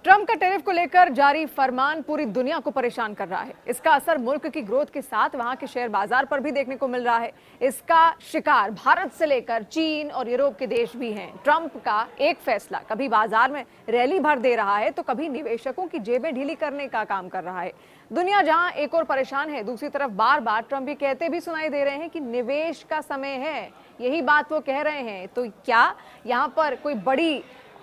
Trump का tariff को लेकर जारी फरमान पूरी दुनिया को परेशान कर रहा है। इसका असर मुल्क की ग्रोथ के साथ वहां के शेयर बाजार पर भी देखने को मिल रहा है। इसका शिकार भारत से लेकर चीन और यूरोप के देश भी हैं। ट्रंप का एक फैसला कभी बाजार में रैली भर दे रहा है तो कभी निवेशकों की जेबें ढीली करने का काम कर रहा है। दुनिया जहां एक और परेशान है, दूसरी तरफ बार बार ट्रंप ये कहते भी सुनाई दे रहे हैं कि निवेश का समय है। यही बात वो कह रहे हैं, तो क्या यहाँ पर कोई बड़ी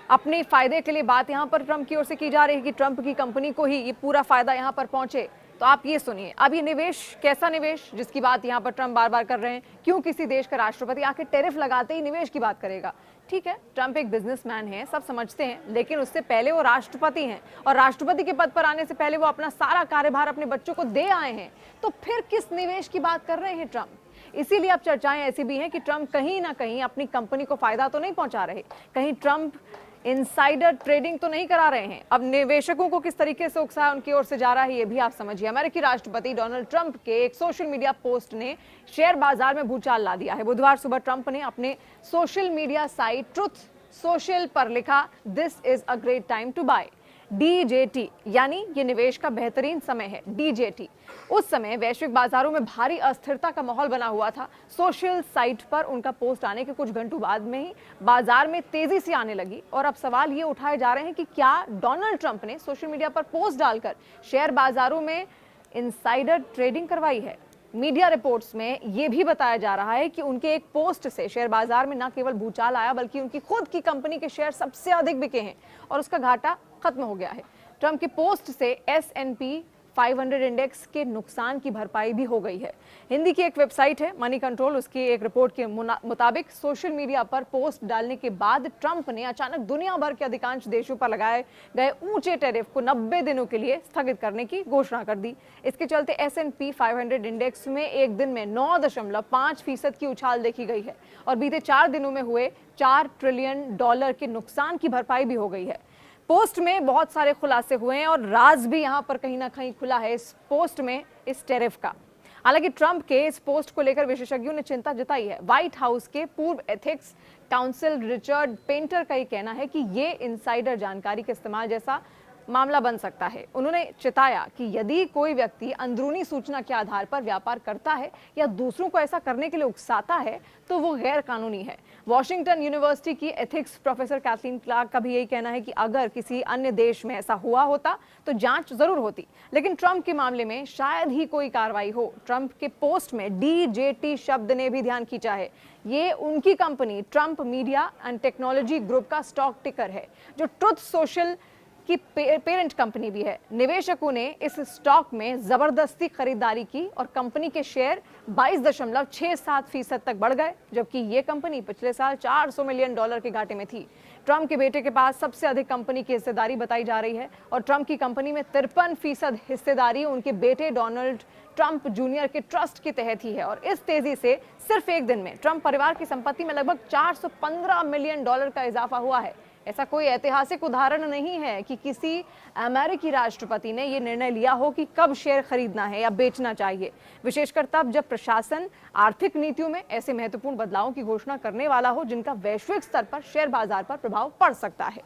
अपने फायदे के लिए बात यहां पर ट्रंप की ओर से की जा रही है कि ट्रंप की कंपनी को ही ये पूरा फायदा यहां पर पहुंचे? तो आप ये सुनिए, अब ये निवेश कैसा निवेश जिसकी बात यहां पर ट्रंप बार बार कर रहे हैं? क्यों किसी देश का राष्ट्रपति आखिर टैरिफ लगाते ही निवेश की बात करेगा? ठीक है, ट्रंप एक बिजनेसमैन है, सब समझते हैं, लेकिन उससे पहले वो राष्ट्रपति हैं और राष्ट्रपति के पद पर आने से पहले वो अपना सारा कार्यभार अपने बच्चों को दे आए हैं। तो फिर किस निवेश की बात कर रहे हैं ट्रंप? इसीलिए अब चर्चाएं ऐसी भी हैं कि ट्रंप कहीं ना कहीं अपनी कंपनी को फायदा तो नहीं पहुंचा रहे, कहीं ट्रंप इनसाइडर ट्रेडिंग तो नहीं करा रहे हैं। अब निवेशकों को किस तरीके से उकसाया उनकी ओर से जा रहा है, ये भी आप समझिए। अमेरिकी राष्ट्रपति डोनाल्ड ट्रंप के एक सोशल मीडिया पोस्ट ने शेयर बाजार में भूचाल ला दिया है। बुधवार सुबह ट्रंप ने अपने social media site Truth Social पर लिखा, this is a great time to buy DJT, यानी ये निवेश का बेहतरीन समय है। डीजेटी उस समय वैश्विक बाजारों में भारी अस्थिरता का माहौल बना हुआ था। सोशल साइट पर उनका पोस्ट आने के कुछ घंटों बाद में ही बाजार में तेजी से आने लगी और अब सवाल ये उठाए जा रहे हैं कि क्या डोनाल्ड ट्रंप ने सोशल मीडिया पर पोस्ट डालकर शेयर बाजारों में इनसाइडर ट्रेडिंग करवाई है। मीडिया रिपोर्ट्स में यह भी बताया जा रहा है कि उनके एक पोस्ट से शेयर बाजार में न केवल भूचाल आया बल्कि उनकी खुद की कंपनी के शेयर सबसे अधिक बिके हैं और उसका घाटा खत्म हो गया है। ट्रंप के पोस्ट से S&P 500 इंडेक्स के नुकसान की भरपाई भी हो गई है। हिंदी की एक वेबसाइट है मनी कंट्रोल, उसकी एक रिपोर्ट के मुताबिक सोशल मीडिया पर पोस्ट डालने के बाद ट्रंप ने अचानक दुनिया भर के अधिकांश देशों पर लगाए गए ऊंचे टैरिफ को 90 दिनों के लिए स्थगित करने की घोषणा कर दी। इसके चलते S&P 500 इंडेक्स में एक दिन में 9.5% की उछाल देखी गई है और बीते 4 दिनों में हुए $4 ट्रिलियन के नुकसान की भरपाई भी हो गई है। पोस्ट में बहुत सारे खुलासे हुए हैं और राज भी यहां पर कहीं ना कहीं खुला है इस पोस्ट में, इस टैरिफ का। हालांकि ट्रंप के इस पोस्ट को लेकर विशेषज्ञों ने चिंता जताई है। व्हाइट हाउस के पूर्व एथिक्स काउंसिल रिचर्ड पेंटर का ये कहना है कि ये इनसाइडर जानकारी के इस्तेमाल जैसा मामला बन सकता है। उन्होंने चिताया कि यदि कोई व्यक्ति अंदरूनी सूचना के आधार पर व्यापार करता है या दूसरों को ऐसा करने के लिए उकसाता है तो वो गैर कानूनी है। वॉशिंगटन यूनिवर्सिटी की एथिक्स प्रोफेसर कैथलीन क्लार्क का भी यही कहना है कि अगर किसी अन्य देश में ऐसा हुआ होता तो जांच जरूर होती, लेकिन ट्रंप के मामले में शायद ही कोई कार्रवाई हो। ट्रंप के पोस्ट में डीजेटी शब्द ने भी ध्यान खींचा है। ये उनकी company Trump media and technology group का स्टॉक टिकर है, जो ट्रुथ सोशल की पेरेंट कंपनी भी है। निवेशकों ने इस स्टॉक में जबरदस्ती खरीदारी की और कंपनी के शेयर 22.67% तक बढ़ गए, जबकि ये कंपनी पिछले साल $400 मिलियन के घाटे में थी। ट्रंप के बेटे के पास सबसे अधिक कंपनी की हिस्सेदारी बताई जा रही है और ट्रंप की कंपनी में 53% हिस्सेदारी उनके बेटे डोनाल्ड ट्रंप जूनियर के ट्रस्ट के तहत ही है। और इस तेजी से सिर्फ एक दिन में ट्रंप परिवार की संपत्ति में लगभग $415 मिलियन का इजाफा हुआ है। ऐसा कोई ऐतिहासिक उदाहरण नहीं है कि किसी अमेरिकी राष्ट्रपति ने यह निर्णय लिया हो कि कब शेयर खरीदना है या बेचना चाहिए, विशेषकर तब जब प्रशासन आर्थिक नीतियों में ऐसे महत्वपूर्ण बदलावों की घोषणा करने वाला हो जिनका वैश्विक स्तर पर शेयर बाजार पर प्रभाव पड़ सकता है।